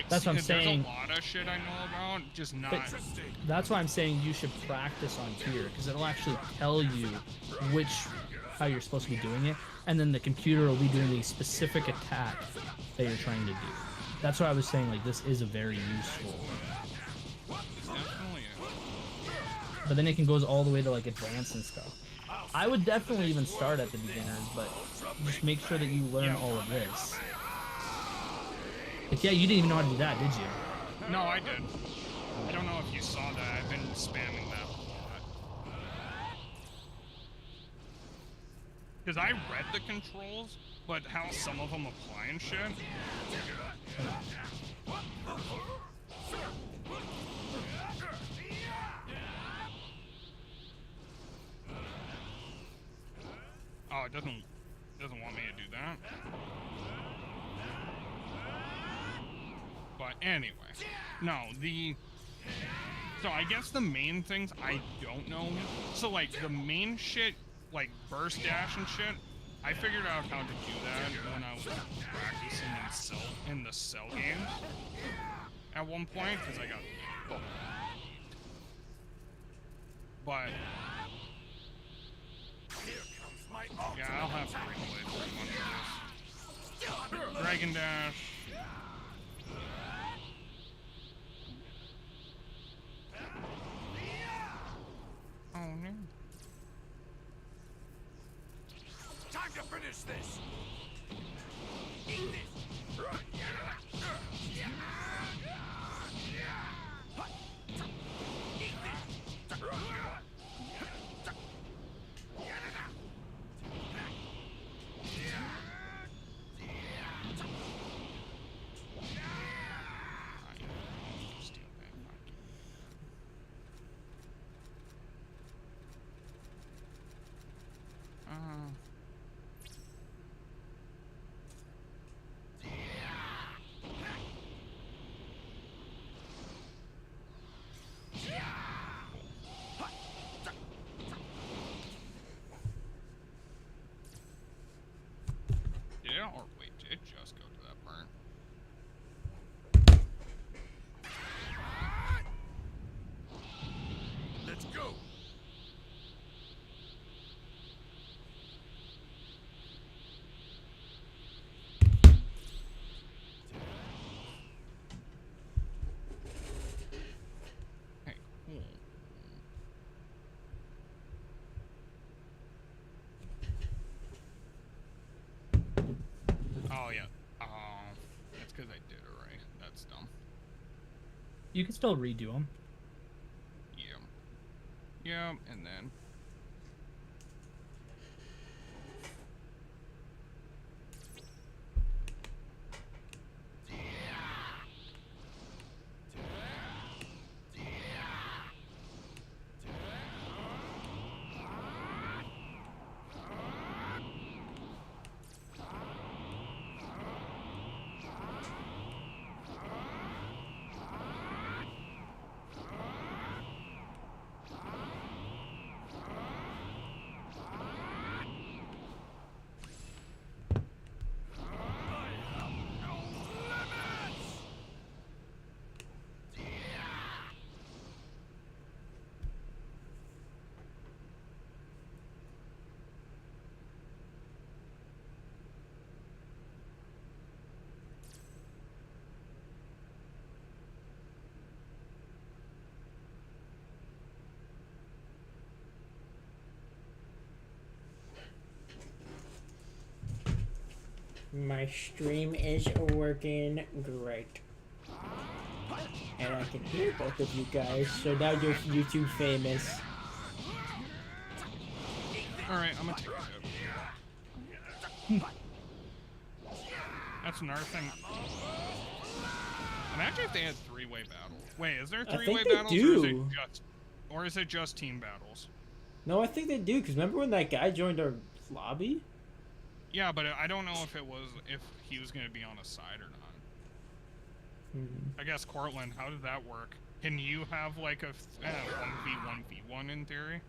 That's what I'm saying. There's a lot of shit I know about, just not. But that's why I'm saying you should practice on tier, because it'll actually tell you how you're supposed to be doing it, and then the computer will be doing the specific attack that you're trying to do. That's why I was saying, like, this is a very useful. Definitely. But then it can goes all the way to like advanced and stuff. I would definitely even start at the beginners, but just make sure that you learn all of this. But yeah, you didn't even know how to do that, did you? No, I did. I don't know if you saw that. I've been spamming that a lot. Because I read the controls, but how some of them apply and shit. Oh, it doesn't want me to do that. But anyway, no, so I guess the main things I don't know. So like the main shit, like burst dash and shit, I figured out how to do that when I was practicing in the Cell games at one point, because I got but yeah, I'll have to replay one of this. Dragon Dash. Oh no. Time to finish this. Eat this. Yeah, or wait, did it just go to that burn? Let's go. Hey, cool. Oh yeah. That's because I did it right. That's dumb. You can still redo them. Yeah. Yeah, and then. My stream is working great. And I can hear both of you guys, so now you're YouTube famous. Alright, I'm gonna take it. That's another thing. Imagine if they had three-way battles. Wait, is there three-way battles? Do. Or is it just team battles? No, I think they do, because remember when that guy joined our lobby? Yeah, but I don't know if he was gonna be on a side or not. I guess Cortland, how did that work? Can you have like a 1v1v1 in theory?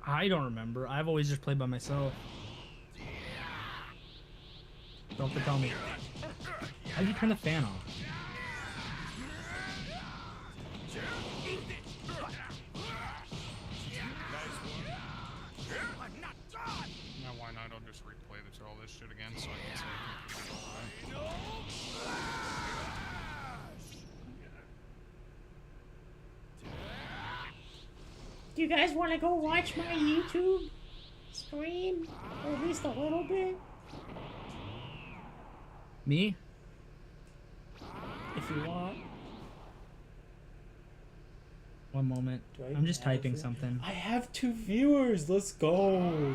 I don't remember. I've always just played by myself. Don't tell me. How'd you turn the fan off? Do you guys want to go watch my YouTube stream? Or at least a little bit? Me? If you want. One moment. Do I I'm just have typing it? something. I have 2 viewers. Let's go.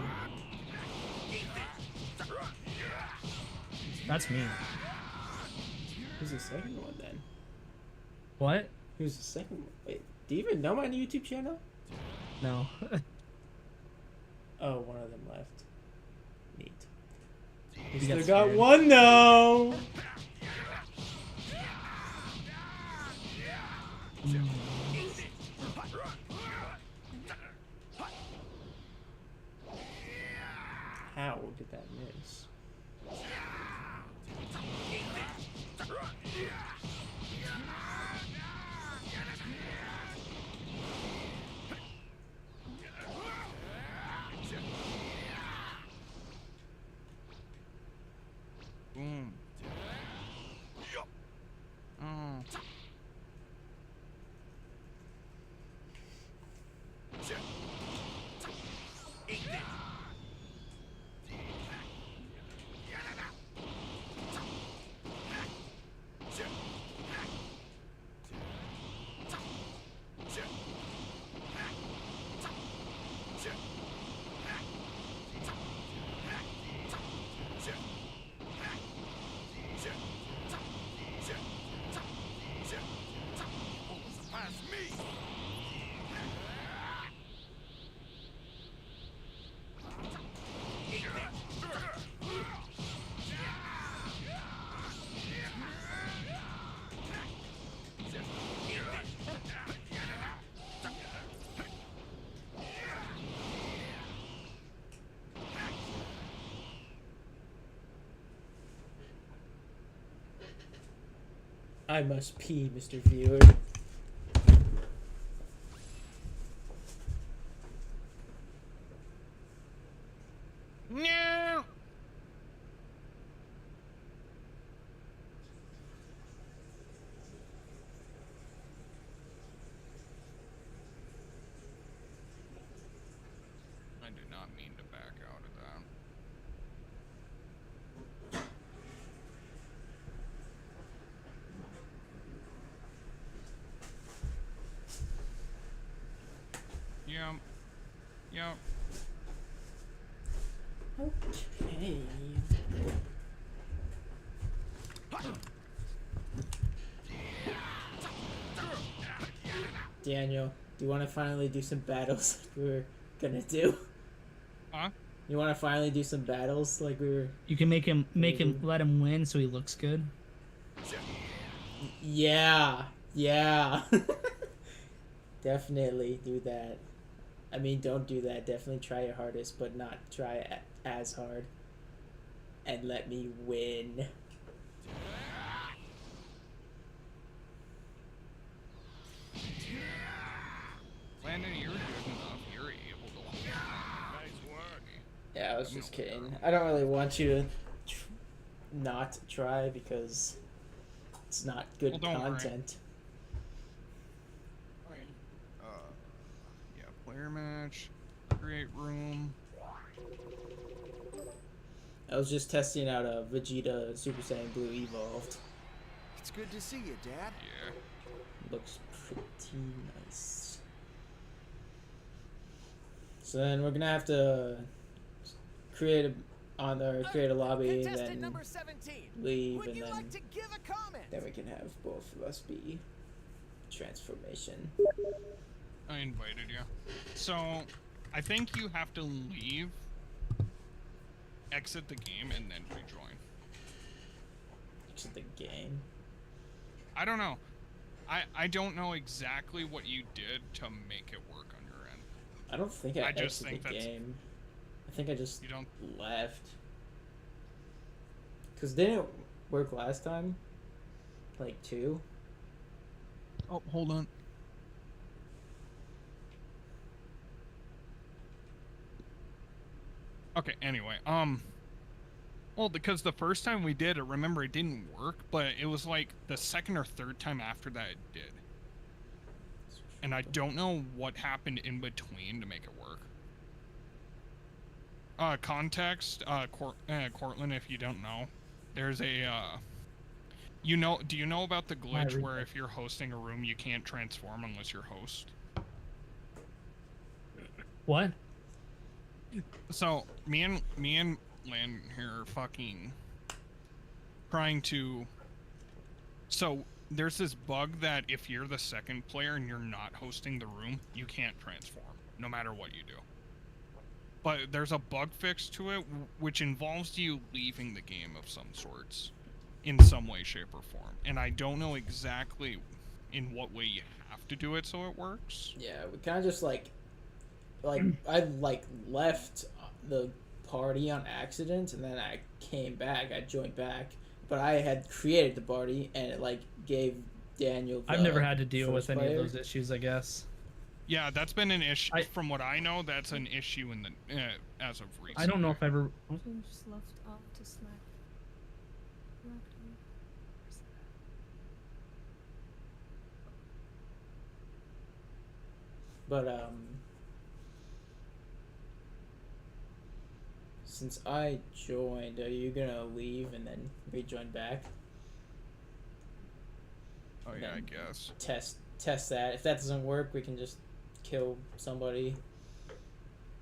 That's me. Who's the second one then? What? Who's the second one? Wait, do you even know my YouTube channel? No. Oh, one of them left. Neat. We You still got got scared. one though. How did that miss? Boom. Oh. Past me. I must pee, Mr. Viewer. No. I did not mean to back out of that. Yep. Yep. Okay. Daniel, do you want to finally do some battles like we were gonna do? Huh? You want to finally do some battles like we were? You can make him let him win so he looks good. Yeah, yeah. Definitely do that. I mean, don't do that. Definitely try your hardest, but not try as hard. And let me win. Landon, you're good enough. You're able to. Nice work. Yeah, I was just kidding. I don't really want you to not try because it's not good Well, don't worry. content. Yeah, player match, create room. I was just testing out a Vegeta Super Saiyan Blue Evolved. It's good to see you, Dad. Yeah. Looks pretty nice. So then we're gonna have to create a lobby and Contestant then number 17. leave, Would and you then like to give a comment? we can have both of us be transformation. I invited you. So, I think you have to leave, exit the game, and then rejoin. To the game. I don't know. I don't know exactly what you did to make it work on your end. I don't think I I just exited think the that's- game. I think I just You don't. left. Cause didn't it work last time? Like 2? Oh, hold on. Okay, anyway, well, because the first time we did it, remember, it didn't work, but it was like the second or third time after that it did. and I don't know what happened in between to make it work. Context, Cortland, if you don't know, there's a, do you know about the glitch where if you're hosting a room, you can't transform unless you're host? What? So, me and Landon here are fucking trying to, so there's this bug that if you're the second player and you're not hosting the room, you can't transform, no matter what you do. But there's a bug fix to it, which involves you leaving the game of some sorts, in some way, shape, or form. And I don't know exactly in what way you have to do it so it works. Yeah, we kind of just like I like left the party on accident, and then I came back. I joined back, but I had created the party, and it like gave Daniel. I've never had to deal with first any player. of those issues, I guess. Yeah, that's been an issue. From what I know, that's an issue in the as of recent. I don't know if I ever. Just left off to Slack. But since I joined, are you gonna leave and then rejoin back? Oh yeah, I guess. Test that. If that doesn't work, we can just kill somebody.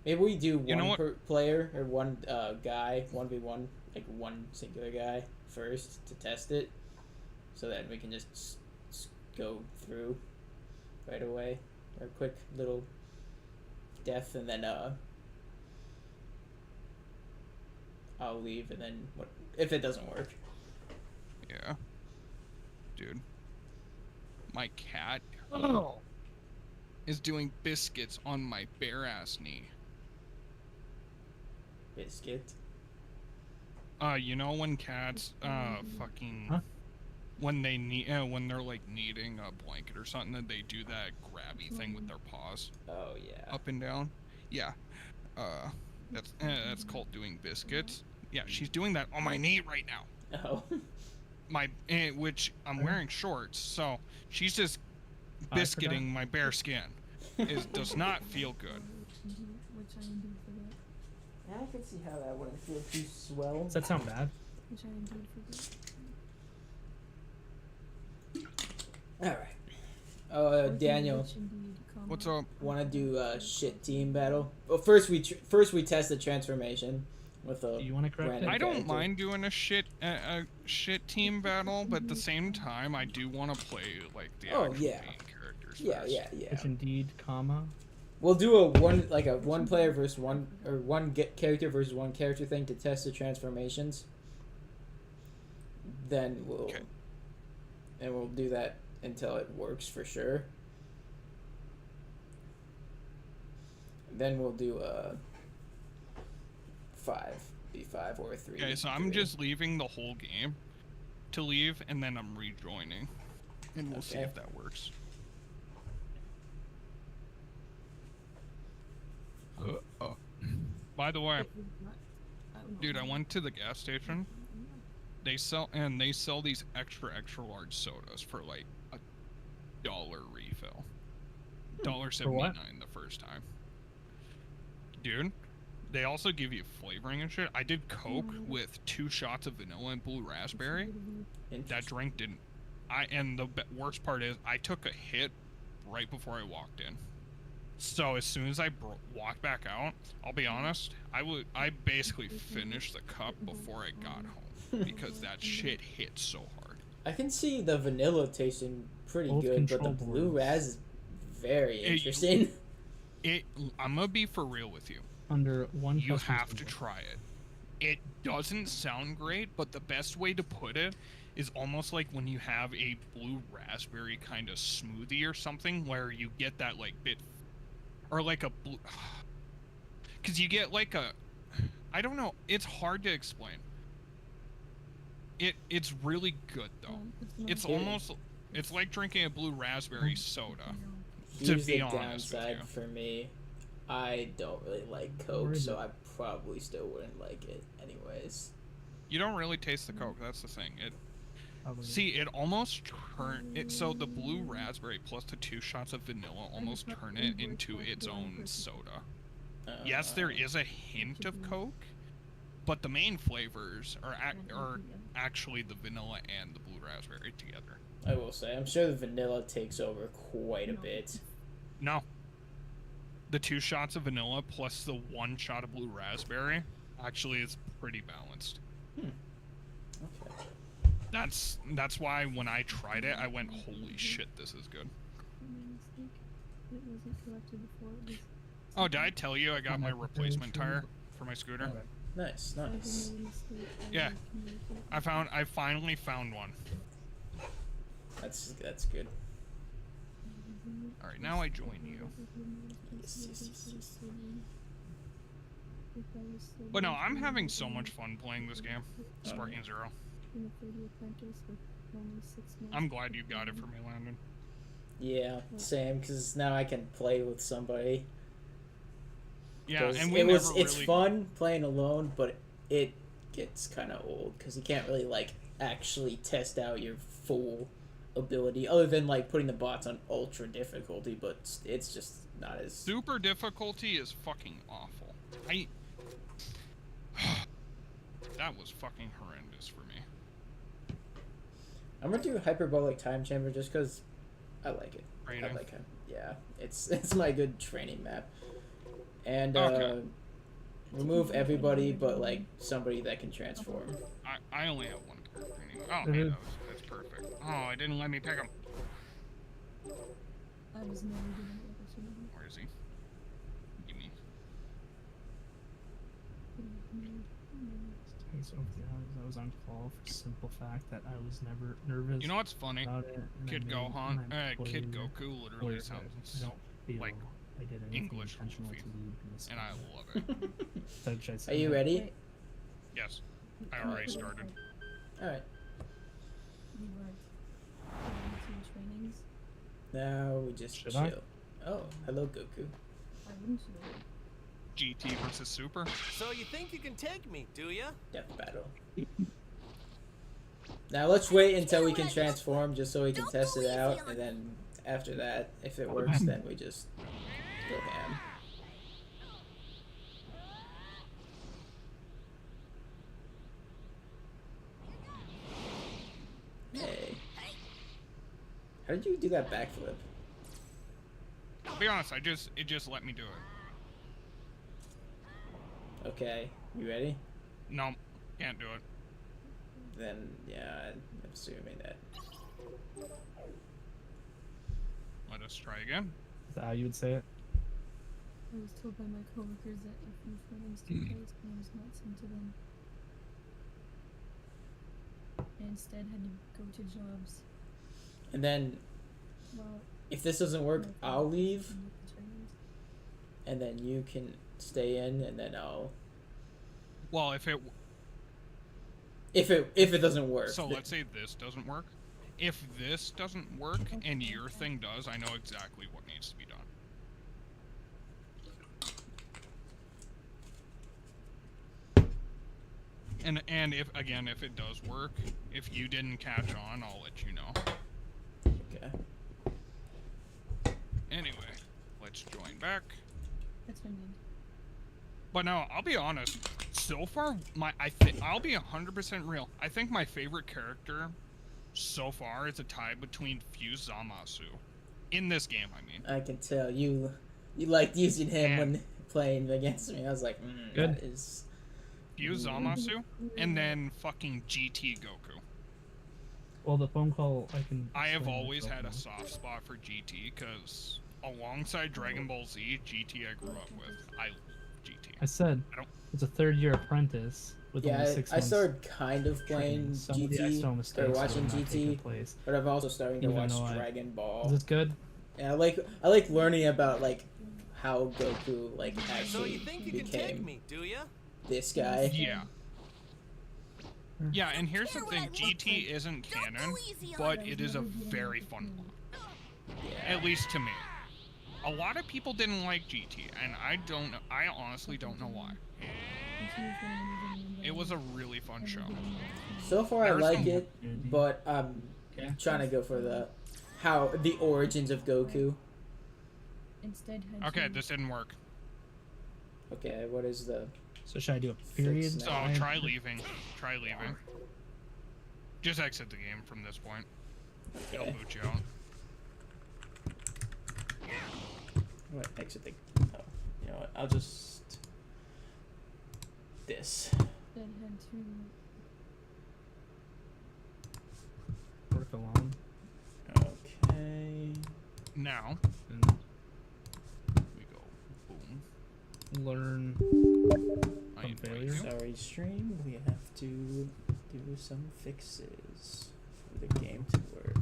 Maybe we do one per player or one guy, 1v1, like one singular guy first to test it, so that we can just go through right away, or a quick little death, and then I'll leave, and then if it doesn't work. Yeah, dude, my cat is doing biscuits on my bare ass knee. Biscuit. You know when cats fucking when they need when they're like kneading a blanket or something, that they do that grabby thing with their paws. Oh yeah. Up and down. Yeah. That's called doing biscuits. Yeah, she's doing that on my knee right now. Oh. Which I'm wearing shorts, so she's just biscuiting my bare skin. It does not feel good. Which I indeed forget. Yeah, I can see how that wouldn't feel too swell. Does that sound bad? Which I indeed forget. All right. Daniel, Which indeed, What's up? want to do a shit team battle? Well, first we test the transformation with a. Do you want to correct random it? I don't character. mind doing a shit team battle, but at the same time, I do want to play like the actual main characters. Yeah, first. yeah. Which indeed, comma. We'll do a one player versus one, or one character versus one character thing to test the transformations. Then we'll do that until it works for sure. Then we'll do a 5v5 or a 3. Okay, so I'm just leaving the whole game to leave, and then I'm rejoining, and we'll see if that works. By the way, dude, I went to the gas station. They sell these extra large sodas for like $1 refill. $1.79 the first time. Dude, they also give you flavoring and shit. I did Coke with 2 shots of vanilla and blue raspberry. That drink didn't. And the worst part is, I took a hit right before I walked in. So as soon as I walked back out, I'll be honest, I basically finished the cup before I got home because that shit hit so hard. I can see the vanilla tasting pretty Both good, but the control blue boards. raz is very interesting. I'm gonna be for real with you. Under one. You customer have to symbol. try it. It doesn't sound great, but the best way to put it is almost like when you have a blue raspberry kind of smoothie or something, where you get that like bit, or like a blue, because you get like a, I don't know, it's hard to explain. It's really good though. It's almost, it's like drinking a blue raspberry soda. To Here's be the honest with downside you. for me. I don't really like Coke, so I probably still wouldn't like it anyways. You don't really taste the Coke. That's the thing. Probably. See, it almost turned it. So the blue raspberry plus the 2 shots of vanilla almost turn it into its own soda. Yes, there is a hint of Coke, but the main flavors are actually the vanilla and the blue raspberry together. I will say, I'm sure the vanilla takes over quite a bit. No. The 2 shots of vanilla plus the 1 shot of blue raspberry actually is pretty balanced. Okay. That's why when I tried it, I went, holy shit, this is good. It wasn't collected before. It was Oh, did I tell you I got my replacement tire for my scooter? Nice, nice. Yeah. I finally found one. That's good. Alright, now I join you. Yes. But no, I'm having so much fun playing this game. Sparking Zero. I'm glad you got it for me, Landon. Yeah, same, because now I can play with somebody. Yeah, and it's fun playing alone, but it gets kind of old, because you can't really, like, actually test out your full ability, other than, like, putting the bots on ultra difficulty, but it's just not as... Super difficulty is fucking awful. That was fucking horrendous for me. I'm gonna do Hyperbolic Time Chamber just because I like it. Training. I like it. Yeah, it's my good training map. And Okay. remove everybody but like somebody that can transform. I only have 1 character anyway. Oh, hey, that's perfect. Oh, it didn't let me pick him. I was never given the opportunity. Where is he? Give me. I was on call for the simple fact that I was never nervous. You know what's funny? About it, and Kid I made Gohan, my Kid player Goku literally where I sounds don't feel like I did anything English intentional Luffy, to leave in this and I game. love it. So should I say Are you that? ready? Yes, I already started. All right. You were going to trainings. Now we just Should chill. I? Oh, hello Goku. I wouldn't know. GT versus Super. So you think you can take me, do ya? Death battle. Now let's wait until we can transform just so we can test it out, and then after that, if it works, then we just go ham. Hey. How did you do that backflip? I'll be honest, it just let me do it. Okay, you ready? No, can't do it. Then, yeah, I'm assuming that. Let us try again. Is that how you would say it? I was told by my coworkers that if new trainings took place, I was not sent to them. I instead had to go to jobs. And then, Well, if this doesn't work, I'll leave, the trainings. and then you can stay in, and then I'll... Well, if it If it doesn't work. so, let's say this doesn't work. If this doesn't work and your thing does, I know exactly what needs to be done. And if it does work, if you didn't catch on, I'll let you know. Okay. Anyway, let's join back. That's what I mean. But no, I'll be honest. So far, I'll be 100% real. I think my favorite character so far is a tie between Fuse Zamasu. In this game, I mean. I can tell you liked using him And- when playing against me. I was like, Good. that is... Fuse Zamasu, and then fucking GT Goku. Well, the phone call I can. I have explain always myself had a now. soft spot for GT because alongside Dragon Ball Z, GT I grew up with. I love GT. I said I don't- it's a third-year apprentice with Yeah, only 6 I months. started kind of playing training. Some of the GT, external or mistakes watching have not taken GT, place. but I've also started to Even watch though I- Dragon Is Ball. this good? And I like learning about like how Goku like So actually you think you can take became me, do ya? this guy. Yeah. Yeah, and here's the thing, GT isn't canon, but it is a very fun one. Yeah. At least to me. A lot of people didn't like GT, and I honestly don't know why. It was a really fun show. So far, I There was like some- it, but I'm Okay. trying to go for the origins of Goku. Instead, had Okay, to- this didn't work. Okay, what is the? So should I do a period? Fix So now. try leaving. Try leaving. Just exit the game from this point. It'll Okay. boot you out. What exit the? Oh, you know what? I'll just this. Instead had to Work alone. Okay. Now And we go boom. learn. I From invite failure. you. Sorry, stream. We have to do some fixes for the game to work.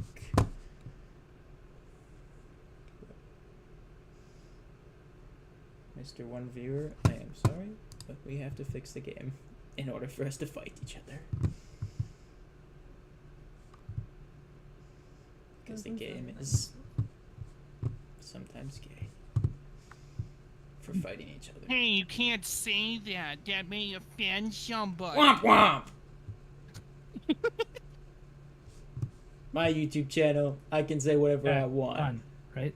Mr. One Viewer, I am sorry, but we have to fix the game in order for us to fight each other. Because the game is sometimes gay for fighting each other. Hey, you can't say that. That may offend somebody. Womp womp! My YouTube channel, I can say whatever I want. Done, right?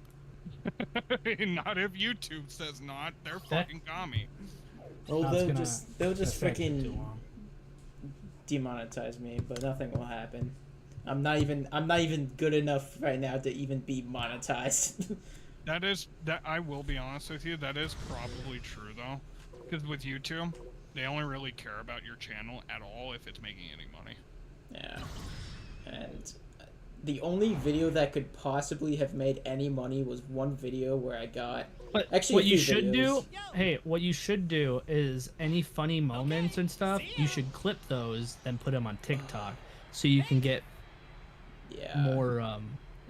Not if YouTube says not. They're fucking commie. Well, No, it's they'll gonna- just That's taking too freaking long. demonetize me, but nothing will happen. I'm not even good enough right now to even be monetized. That I will be honest with you, that is probably true though. Because with YouTube, they only really care about your channel at all if it's making any money. Yeah. And the only video that could possibly have made any money was one video where I got But Actually, what a you few should videos. do, hey, what you should do is any funny moments and stuff, you should clip those and put them on TikTok, so you can get yeah. more,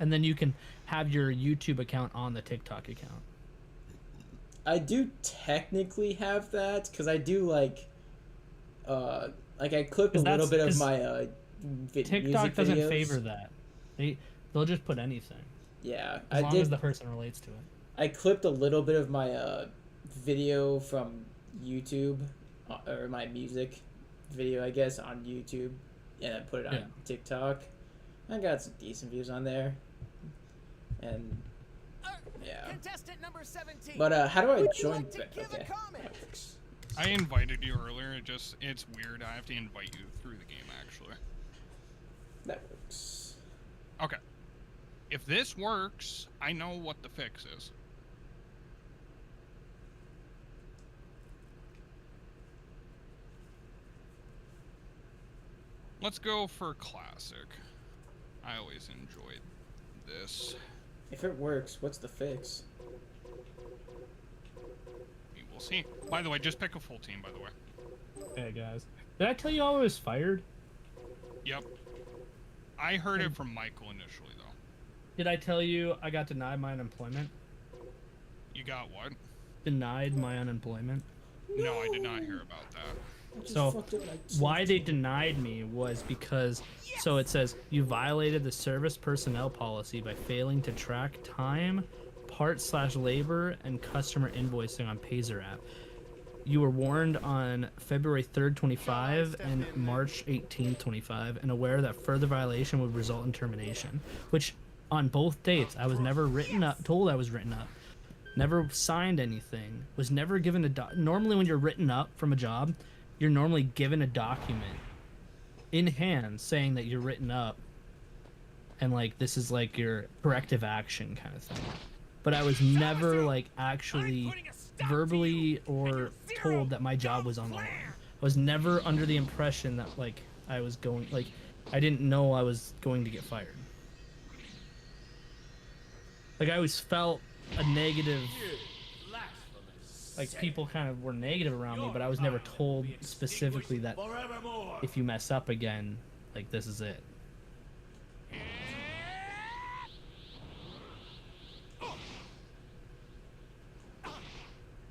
and then you can have your YouTube account on the TikTok account. I do technically have that because I do like I clip a 'Cause little that's- bit of 'cause my TikTok music doesn't videos. favor that. They'll just put anything Yeah, as I long did. as the person relates to it. I clipped a little bit of my video from YouTube, or my music video, I guess, on YouTube, and I put it on Yeah. TikTok. I got some decent views on there, and yeah. Contestant number 17. But how do I Would you join? like to give a Okay. comment? That works. I invited you earlier, it's weird. I have to invite you through the game actually. That works. Okay. If this works, I know what the fix is. Let's go for classic. I always enjoyed this. If it works, what's the fix? We will see. By the way, just pick a full team, by the way. Hey guys, did I tell you I was fired? Yep. I heard it from Michael initially, though. Did I tell you I got denied my unemployment? You got what? Denied my unemployment. No, I did not hear about that. I just So, fucked up my Why they denied me was because, so it says, you violated the service personnel policy by failing to track time, part/labor, and customer invoicing on Payzer app. You were warned on February 3rd, 25 and March 18th, 25, and aware that further violation would result in termination. Which, on both dates, I was never told I was written up. Never signed anything. Was never given a normally when you're written up from a job, you're normally given a document in hand saying that you're written up and like this is like your corrective action kind of thing. But I was never like actually verbally or told that my job was on the line. I was never under the impression that like I was going like I didn't know I was going to get fired. Like I always felt a negative, like people kind of were negative around me, but I was never told specifically that if you mess up again, like this is it.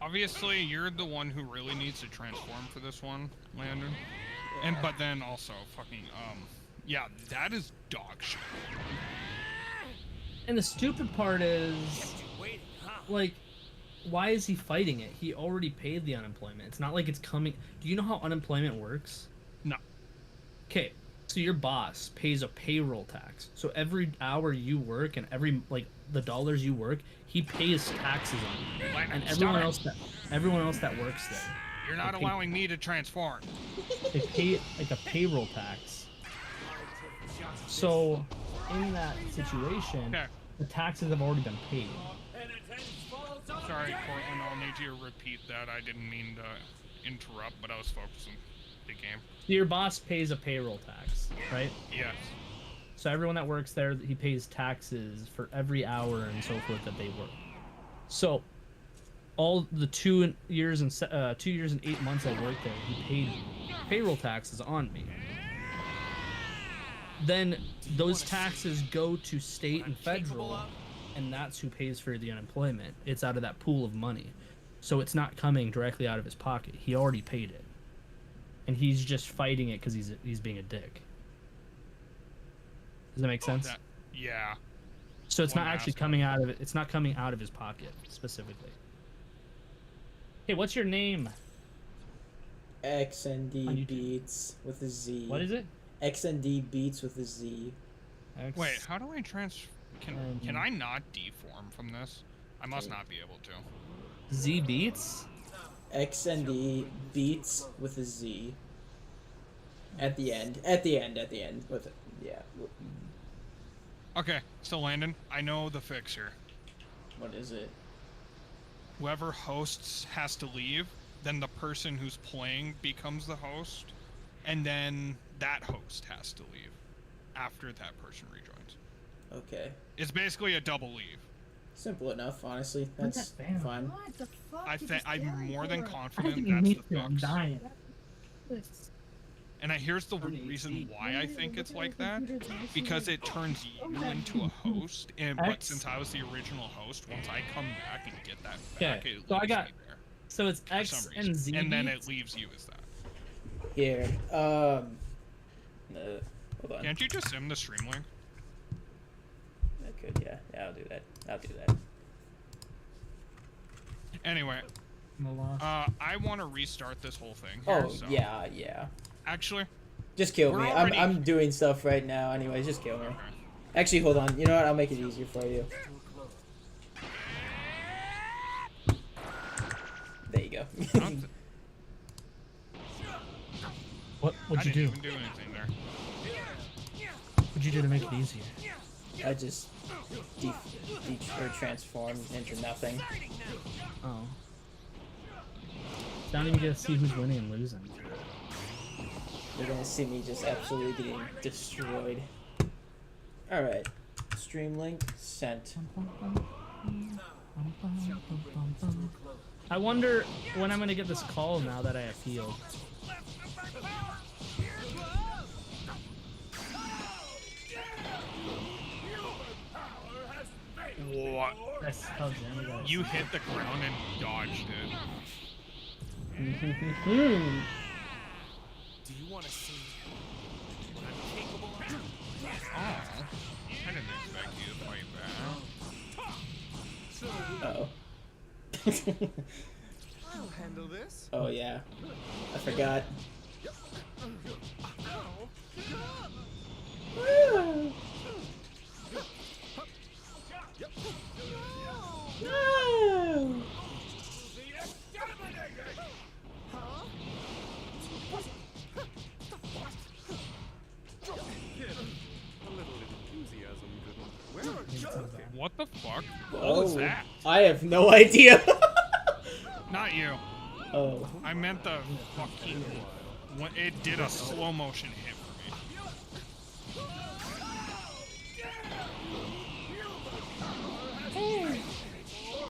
Obviously, you're the one who really needs to transform for this one, Landon. And but then also fucking yeah, that is dog shit. And the stupid part is, Waiting, huh? like, why is he fighting it? He already paid the unemployment. It's not like it's coming. Do you know how unemployment works? No. Okay, so your boss pays a payroll tax. So every hour you work and every the dollars you work, he pays taxes on you. And everyone else that works there. You're not allowing me to transform. They pay like a payroll tax. So in that situation, Okay. the taxes have already been paid. Sorry, Cortland, I'll need you to repeat that. I didn't mean to interrupt, but I was focusing the game. So your boss pays a payroll tax, right? Yes. So everyone that works there, he pays taxes for every hour and so forth that they work. So all the 2 years and 8 months I worked there, he paid payroll taxes on me. Then those taxes go to state and federal, and that's who pays for the unemployment. It's out of that pool of money. So it's not coming directly out of his pocket. He already paid it. And he's just fighting it because he's being a dick. Does that make sense? Yeah. So it's not actually coming out of it. It's not coming out of his pocket specifically. Hey, what's your name? XND Beats with a Z. What is it? XND Beats with a Z. Wait, how do I Can I not deform from this? I must not be able to. Z Beats? XND Beats with a Z. At the end. With it. Yeah. Okay, so Landon, I know the fix here. What is it? Whoever hosts has to leave, then the person who's playing becomes the host, and then that host has to leave after that person rejoins. Okay. It's basically a double leave. Simple enough, honestly. That's fine. What the fuck? I'm more than I confident think that's me the too. I'm fix. dying. And here's the reason why I think it's like that. Because it turns you into a host, but since I was the original host, once I come back and get that back, it so I leaves got. me there So it's for X some and reason. Z. And then Beats? it leaves you as that. Here. Hold on. Can't you just sim the stream link? I could, yeah. Yeah, I'll do that. Anyway, I'm a loss. I want to restart this whole thing here, Oh, so. yeah. Actually, Just kill We're me. already- I'm doing stuff right now. Anyways, just kill me. Actually, hold on. You know what? I'll make it easier for you. There you go. What'd I you didn't do? even do anything there. What'd you do to make it easier? I just transformed into nothing. Oh. Don't even get to see who's winning and losing. You're gonna see me just absolutely getting destroyed. Alright. Stream link sent. I wonder when I'm gonna get this call now that I have healed. What? That's how Jen got. You hit the ground and dodged it. Do you want to see what I'm capable of? Oh, I didn't expect you to fight back. Uh-oh. I'll handle this. Oh, yeah. I forgot. No! What the fuck? What Oh, was that? I have no idea. Not you. Oh. I meant the fucking. It did a slow motion hit for me.